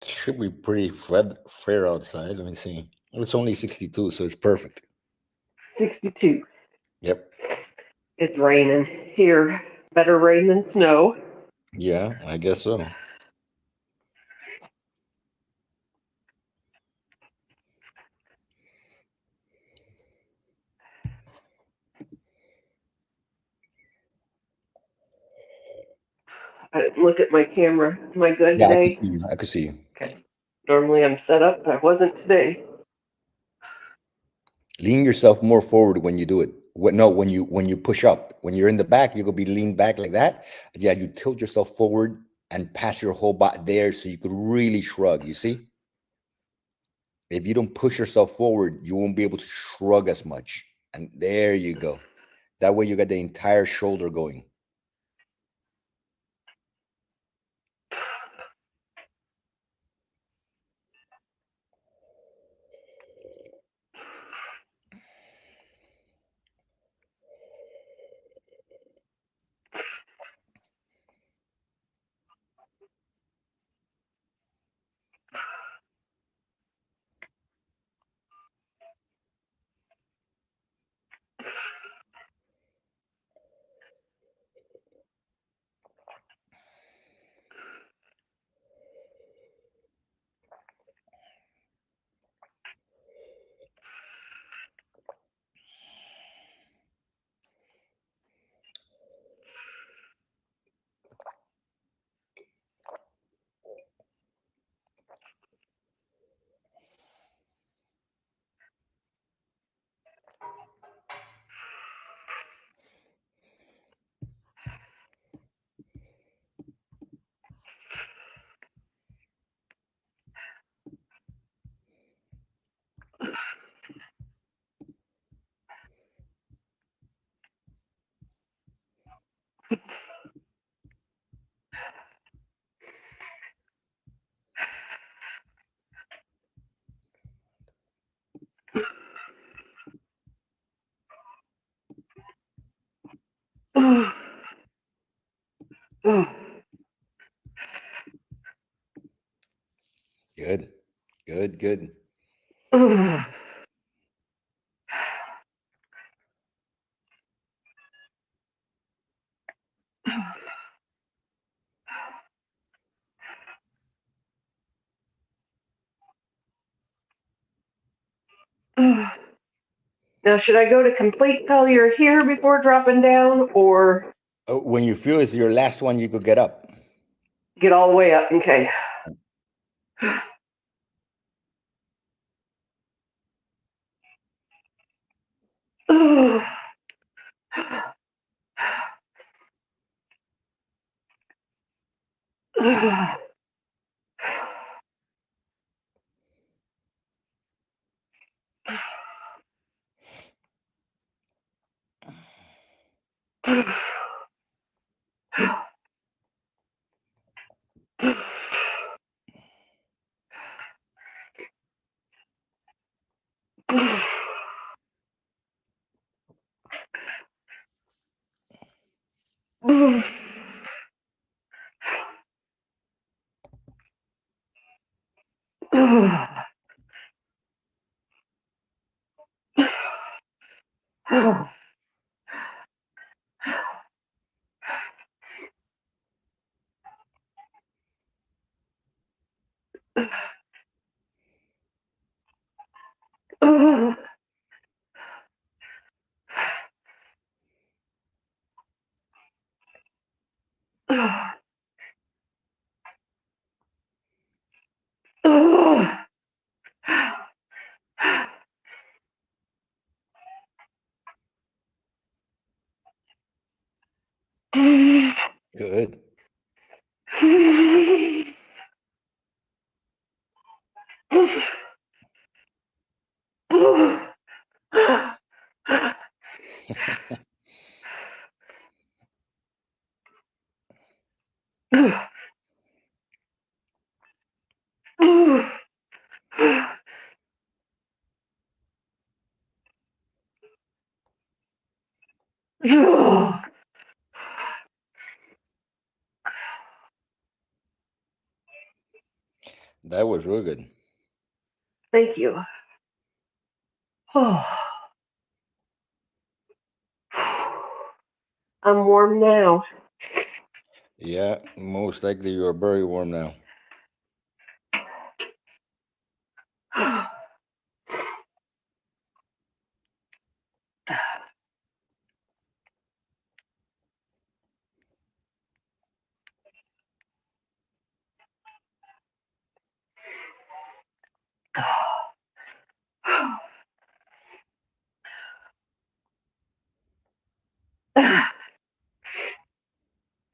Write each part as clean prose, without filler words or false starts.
Should be pretty fair outside. Let me see. It's only 62, so it's perfect. 62. Yep. It's raining here. Better rain than snow. Yeah, I guess so. I didn't look at my camera. Am I good Yeah, I can today? see you. I can see you. Okay. Normally I'm set up, but I wasn't today. Lean yourself more forward when you do it. No, when you push up. When you're in the back, you're gonna be leaned back like that. Yeah, you tilt yourself forward and pass your whole body there, so you could really shrug. You see, if you don't push yourself forward, you won't be able to shrug as much. And there you go. That way, you got the entire shoulder going. Good, good, good. Now, should I go to complete failure here before dropping down or When you feel it's your last one, you could get up. get all the way up? Okay. Good. That was real good. Thank you. Oh. I'm warm now. Yeah, most likely you are very warm now.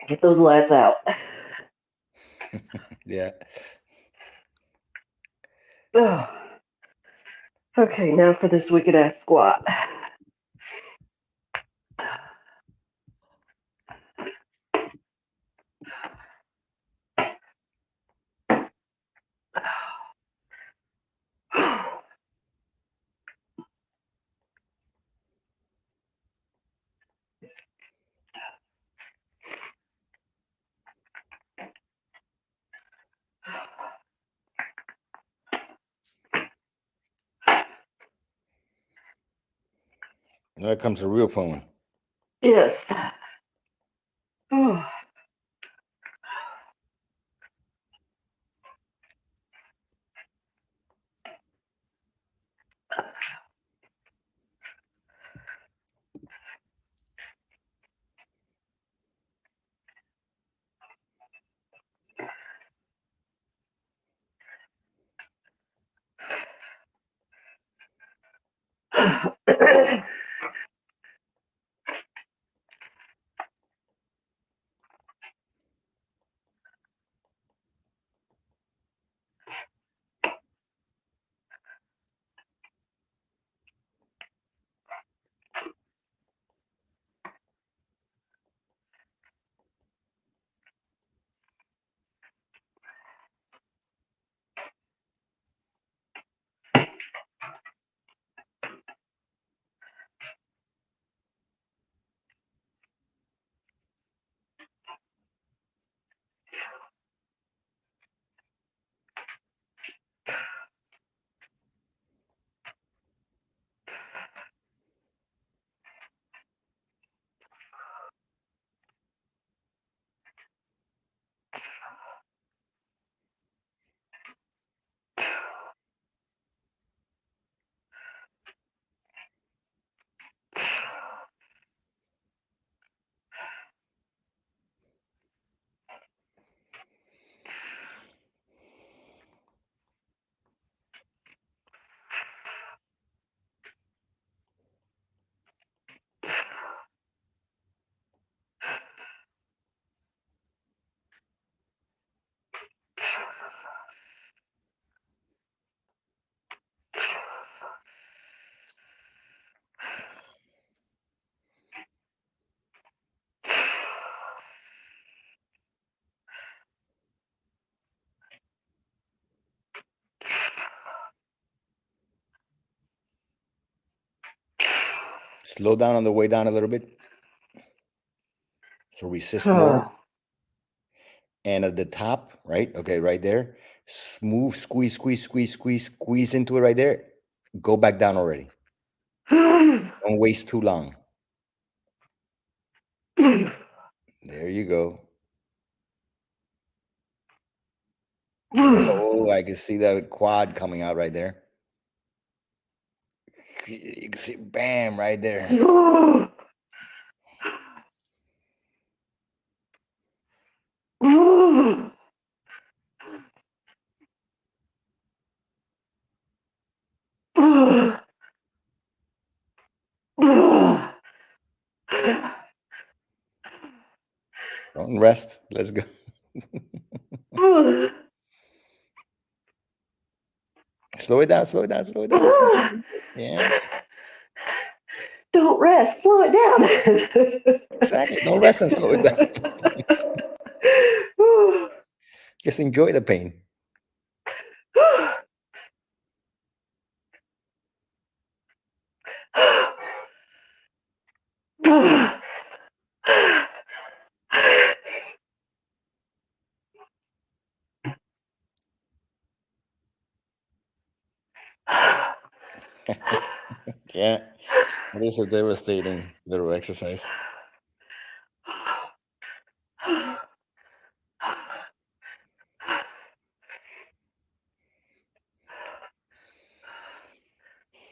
Get those lights out. Yeah. Okay, now for this wicked ass squat. Now comes the real fun one. Yes. Slow down on the way down a little bit. So resist more. And at the top, right? Okay, right there. Smooth, squeeze, squeeze, squeeze, squeeze, squeeze into it right there. Go back down already. Don't waste too long. There you go. Oh, I can see that quad coming out right there. You can see, bam, right there. Don't rest. Let's go. Slow it down, slow it down, slow it down. Slow it down. Yeah, Don't rest. Slow it down. exactly. Don't rest and slow it down. Just enjoy the pain. Yeah, it is a devastating little exercise.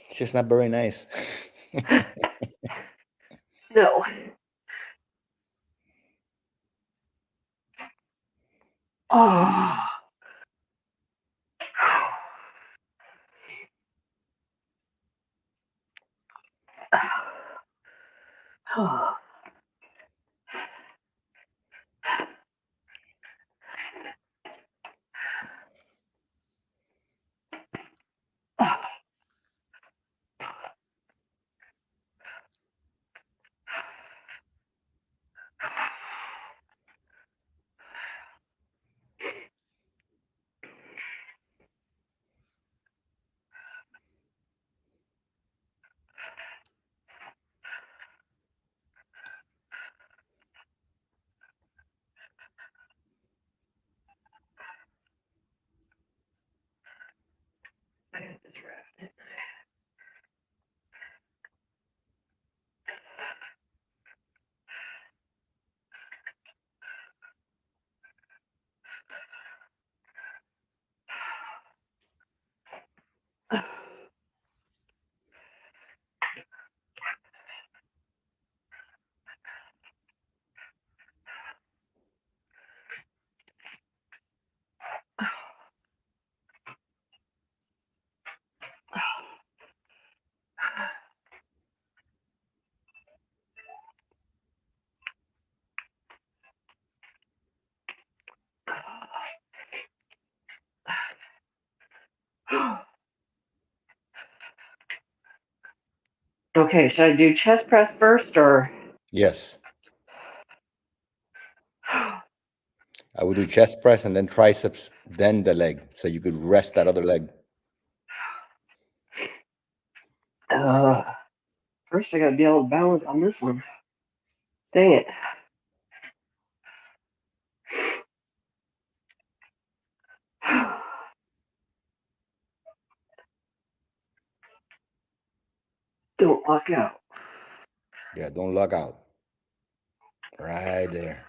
It's just not very nice. No. Oh. Oh. I got this wrapped. Okay, should I do chest press first or? Yes, I would do chest press and then triceps, then the leg, so you could rest that other leg. Uh, First, I gotta be able to balance on this one. Dang it. Don't lock out. Yeah, don't log out. Right there.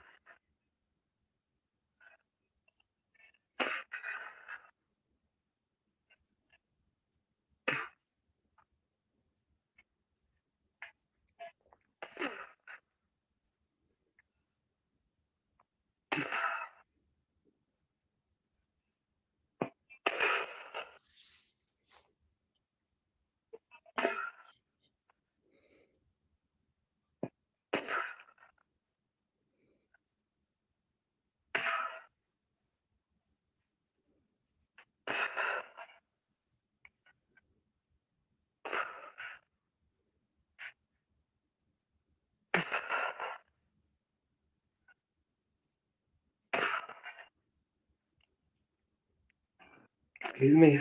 Excuse me.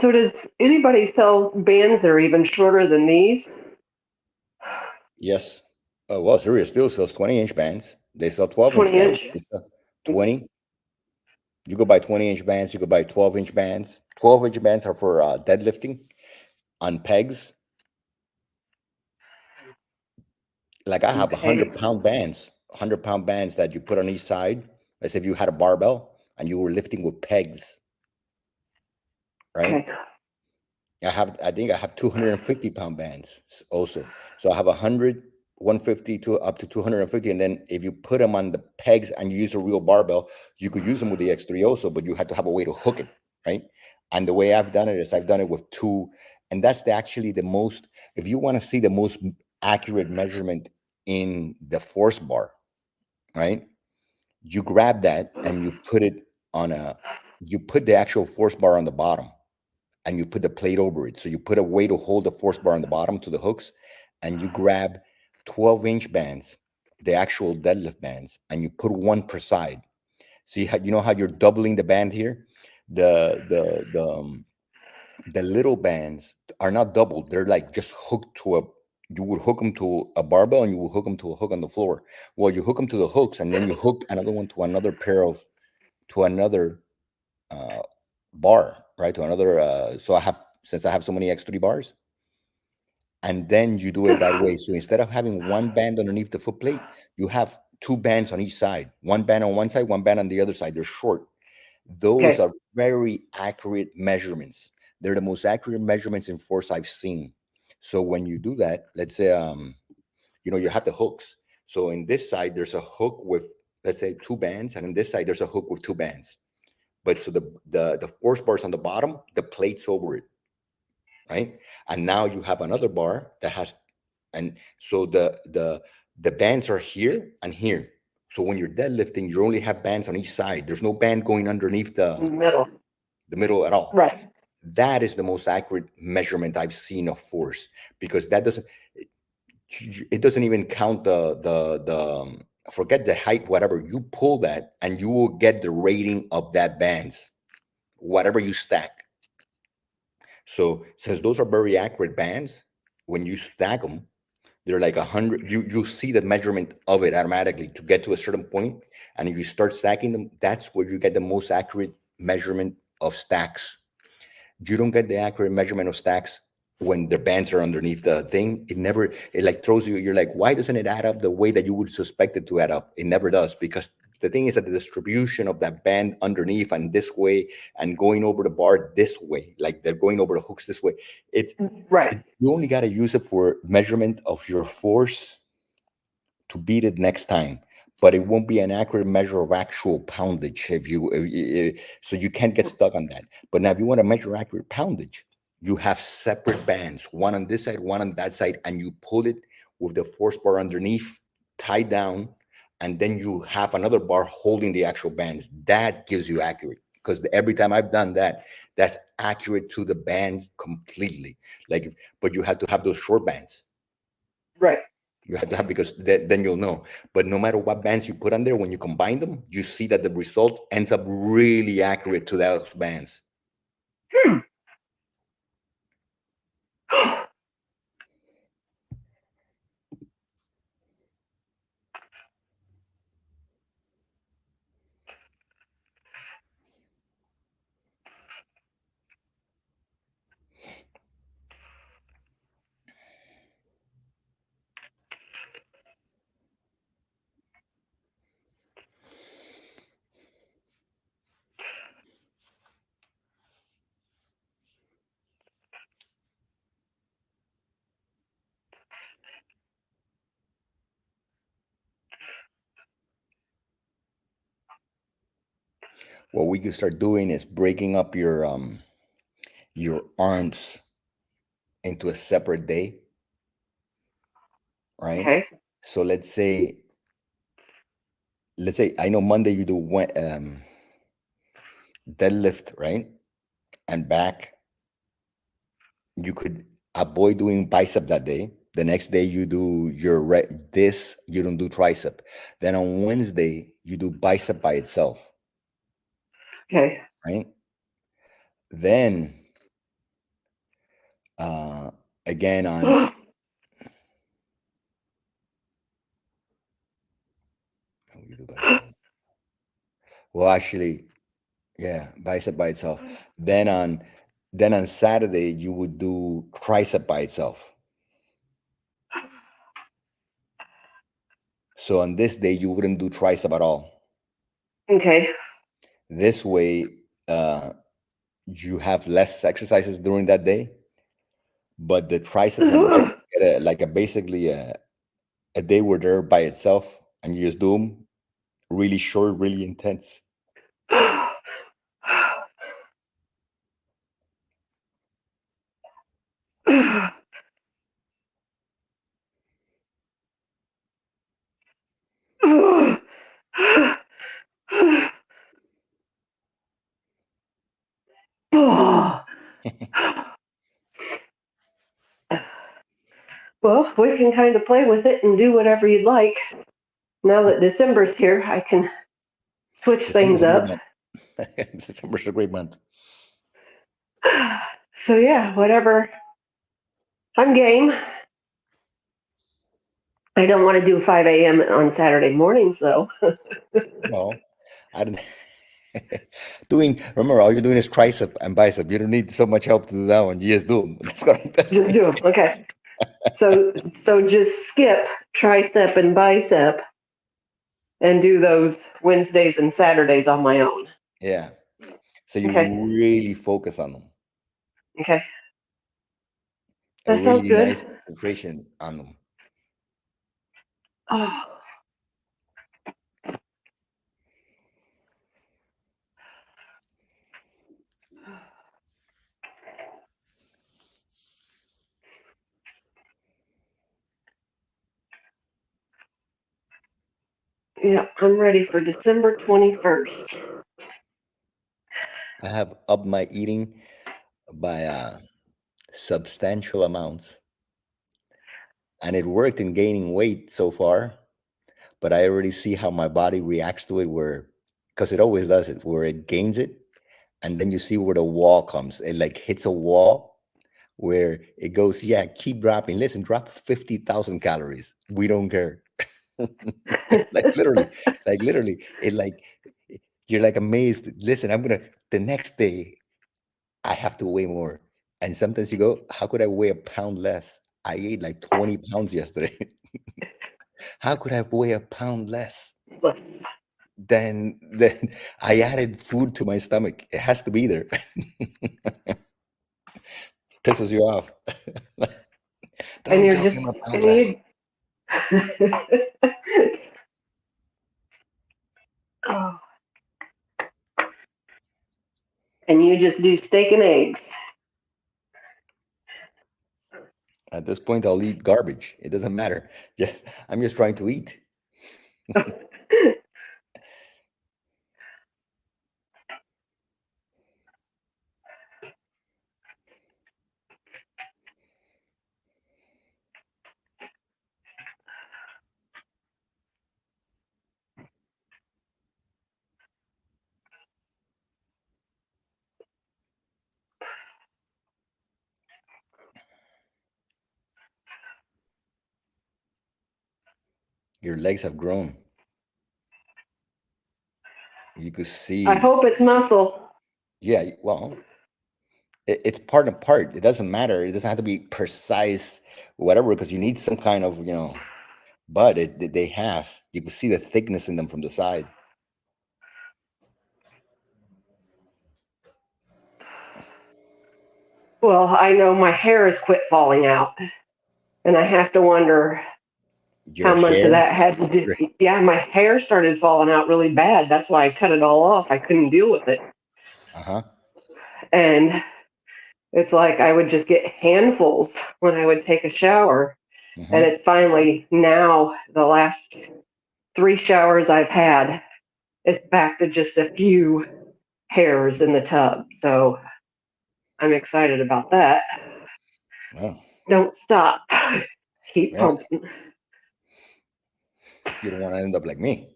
So does anybody sell bands that are even shorter than these? Yes. Well, Sirius still sells 20-inch bands. They sell 12-inch 20 bands. inch? They sell 20. You go buy 20-inch bands. You go buy 12-inch bands. 12-inch bands are for deadlifting on pegs. Like I have Okay. 100-pound bands, 100-pound bands that you put on each side, as if you had a barbell and you were lifting with pegs, right? Okay. I think I have 250-pound bands also. So I have 100, 150 to up to 250. And then if you put them on the pegs and you use a real barbell, you could use them with the X3 also, but you have to have a way to hook it, right? And the way I've done it is I've done it with two, and that's actually the most, if you want to see the most accurate measurement in the force bar, right? You grab that and you put it on you put the actual force bar on the bottom and you put the plate over it. So you put a way to hold the force bar on the bottom to the hooks, and you grab 12-inch bands, the actual deadlift bands, and you put one per side. So you know how you're doubling the band here? The little bands are not doubled. They're like just hooked to a, you would hook them to a barbell and you would hook them to a hook on the floor. Well, you hook them to the hooks and then you hook another one to another pair of, to another uh, bar, right? To another. So since I have so many X3 bars, and then you do it that way. So instead of having one band underneath the foot plate, you have two bands on each side. One band on one side, one band on the other side. They're short. Those Okay. are very accurate measurements. They're the most accurate measurements in force I've seen. So when you do that, let's say you have the hooks. So in this side, there's a hook with, let's say, two bands, and on this side, there's a hook with two bands. But so the force bar is on the bottom, the plate's over it, right? And now you have another bar that has, and so the bands are here and here. So when you're deadlifting, you only have bands on each side. There's no band going underneath Middle. the middle at all. Right. That is the most accurate measurement I've seen of force, because that doesn't, it doesn't even count the forget the height, whatever. You pull that and you will get the rating of that bands, whatever you stack. So since those are very accurate bands, when you stack them, they're like 100. You see the measurement of it automatically to get to a certain point, and if you start stacking them, that's where you get the most accurate measurement of stacks. You don't get the accurate measurement of stacks when the bands are underneath the thing. It like throws you. You're like, why doesn't it add up the way that you would suspect it to add up? It never does, because the thing is that the distribution of that band underneath and this way and going over the bar this way, like they're going over the hooks this way. Right. You only got to use it for measurement of your force to beat it next time, but it won't be an accurate measure of actual poundage so you can't get stuck on that. But now if you want to measure accurate poundage, you have separate bands, one on this side, one on that side, and you pull it with the force bar underneath tied down, and then you have another bar holding the actual bands. That gives you accurate, because every time I've done that, that's accurate to the band completely. But you have to have those short bands. Right. You have to have, because then you'll know. But no matter what bands you put on there, when you combine them, you see that the result ends up really accurate to those bands. Hmm. What we can start doing is breaking up your arms into a separate day, right? Okay. So let's say I know Monday you do deadlift, right? And back, you could avoid doing bicep that day. The next day you do this, you don't do tricep. Then on Wednesday you do bicep by itself, Okay. right? Then uh again on we do well, actually, yeah, bicep by itself. Then on Saturday you would do tricep by itself. So on this day you wouldn't do tricep at all. Okay. This way you have less exercises during that day, but the triceps and biceps get basically a day where they're by itself, and you just do them really short, really intense. Well, we can kind of play with it and do whatever you'd like. Now that December's here, I can switch December's things a great up. month. December's a great month. So yeah, whatever. I'm game. I don't want to do 5 a.m. on Saturday mornings though. Well, I don't Remember, all you're doing is tricep and bicep. You don't need so much help to do that one. You just do them. That's what I'm telling Just you. do them. Okay. So just skip tricep and bicep and do those Wednesdays and Saturdays on my own. Yeah. So you Okay. really focus on them. Okay. A That sounds really nice good. concentration on them. Oh, yeah, I'm ready for December 21st. I have upped my eating by substantial amounts, and it worked in gaining weight so far. But I already see how my body reacts to it, where because it always does it, where it gains it, and then you see where the wall comes. It like hits a wall where it goes, yeah, keep dropping. Listen, drop 50,000 calories. We don't care. Like literally, it like you're like amazed. Listen, the next day I have to weigh more. And sometimes you go, how could I weigh a pound less? I ate like 20 pounds yesterday. How could I weigh a pound less? Then I added food to my stomach. It has to be there. Pisses you off. And Don't you're tell me just, I'm a pound and less. you, oh, and you just do steak and eggs. At this point, I'll eat garbage. It doesn't matter. I'm just trying to eat. Your legs have grown. You could I see. hope it's muscle. Yeah, well, it's part and part. It doesn't matter. It doesn't have to be precise, whatever, because you need some kind of, but they have. You can see the thickness in them from the side. Well, I know my hair has quit falling out, and I have to wonder how Your much of hair. that had to do. Your, Yeah, my hair started falling out really bad. That's why I cut it all off. I couldn't deal with it. uh-huh. And it's like I would just get handfuls when I would take a shower. And Hmm. it's finally now the last 3 showers I've had, it's back to just a few hairs in the tub. So I'm excited about that. Oh, Don't stop. Keep yeah. pumping. You don't want to end up like me.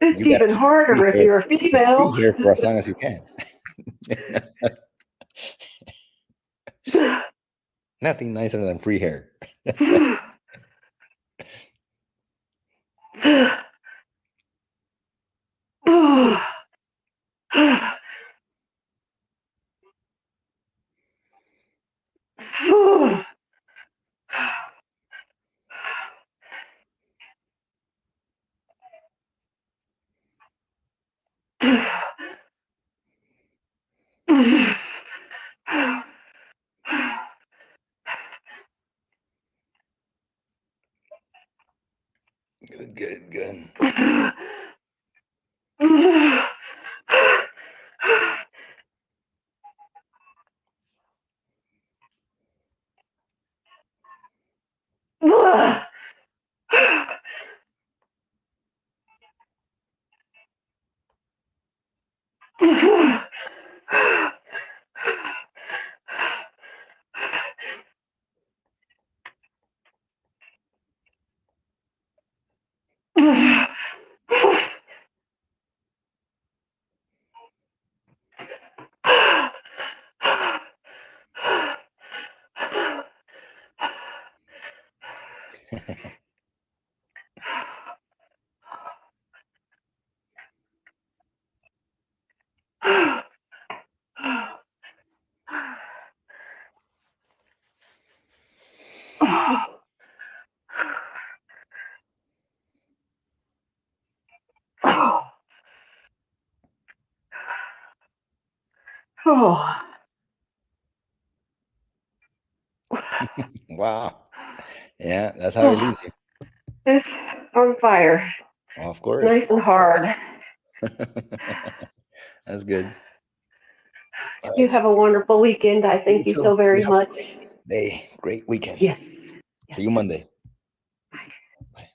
It's You got to even keep the harder free if hair, you're a the female. free hair for as long as you can. Nothing nicer than free hair. Good, good, good. Oh, Wow. Yeah, that's how it oh, leaves you. it's on fire. Of course. Nice and hard. That's good. All You right. have a wonderful weekend. I You thank you too. so You very have a much. great day, great weekend. Yes. See you Monday.